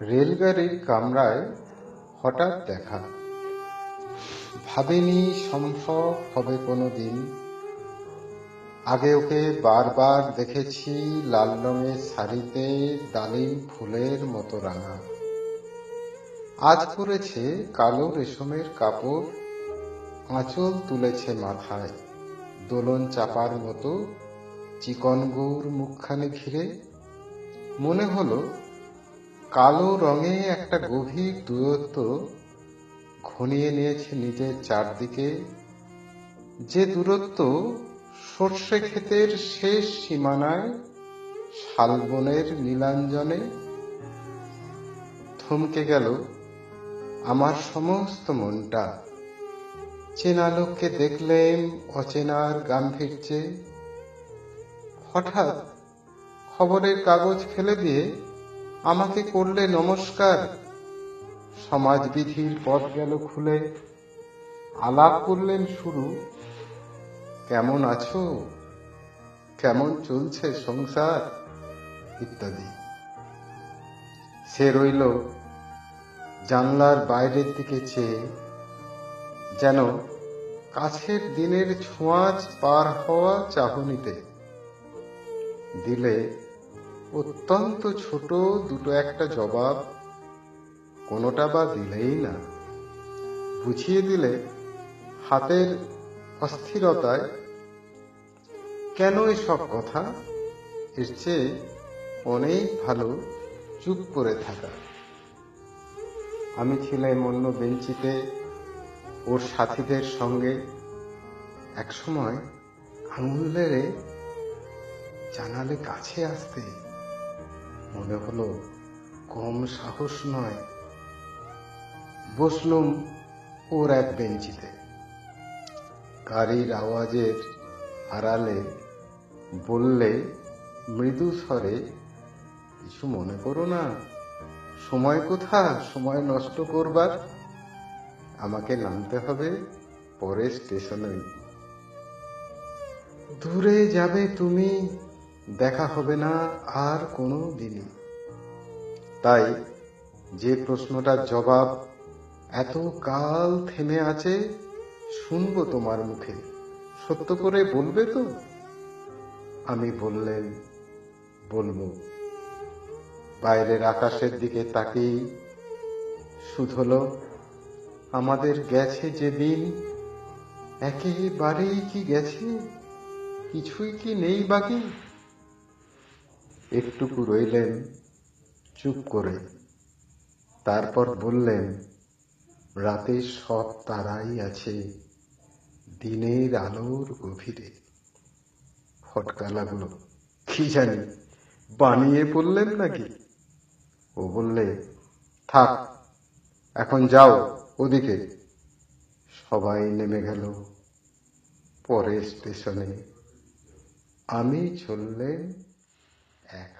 রেলগাড়ির কামরায় হঠাৎ দেখা, ভাবিনি সম্ভব হবে কোনো দিন। আগে ওকে বারবার দেখেছি লাল রঙের শাড়িতে ডালিম ফুলের মতো রাঙা। আজ পরেছে কালো রেশমের কাপড়, আঁচল তুলেছে মাথায়, দোলন চাপার মতো চিকন গৌর মুখখানি ঘিরে। মনে হলো কালো রঙে একটা গভীর দূরত্ব ঘনিয়ে নিয়েছে নিজের চারদিকে, যে দূরত্ব সর্ষে ক্ষেতের শেষ সীমানায় শালবনের নীলাঞ্জনে। থমকে গেল আমার সমস্ত মনটা। চেনা লোককে দেখলেন অচেনার গাম্ভীর্যে। হঠাৎ খবরের কাগজ ফেলে দিয়ে আমাকে করলে নমস্কার। সমাজবিধির পথ গেল খুলে। আলাপ করলেন শুরু, কেমন আছো, কেমন চলছে সংসার, ইত্যাদি। সে রইল জানলার বাইরের দিকে চেয়ে, যেন কাছের দিনের ছোঁয়াচ পার হওয়া চাহনিতে। দিলে অত্যন্ত ছোট দুটো একটা জবাব, কোনোটা বা দিলেই না। বুঝিয়ে দিলে হাতের অস্থিরতায়, কেন এসব কথা, এর চেয়ে অনেক ভালো চুপ করে থাকা। আমি ছিলাম অন্য বেঞ্চিতে ওর সাথীদের সঙ্গে। একসময় আঙুল নেড়ে জানালে কাছে আসতে, মনে হলো কম সাহস নয়। বসলুম ওর এক বেঞ্চিতে। গাড়ির আওয়াজের আড়ালে বললে মৃদু স্বরে, কিছু মনে করো না, সময় কোথা সময় নষ্ট করবার। আমাকে নামতে হবে পরের স্টেশনে। দূরে যাবে তুমি, দেখা হবে না আর কোনো দিনই। তাই যে প্রশ্নটার জবাব এত কাল থেমে আছে, শুনবো তোমার মুখে, সত্য করে বলবে তো? আমি বললেন, বলবো। বাইরের আকাশের দিকে তাকিয়ে শুধলো, আমাদের গেছে যেদিন, একেবারেই কি গেছে, কিছুই কি নেই বাকি। একটুকু রইলেন চুপ করে, তারপর বললেন, রাতের সব তারাই আছে দিনের আলোর গভীরে। ফটকা লাগলো, কি জানি বানিয়ে বললেন নাকি। ও বললে, থাক এখন যাও ওদিকে। সবাই নেমে গেল পরের স্টেশনে। আমি চললেন একা।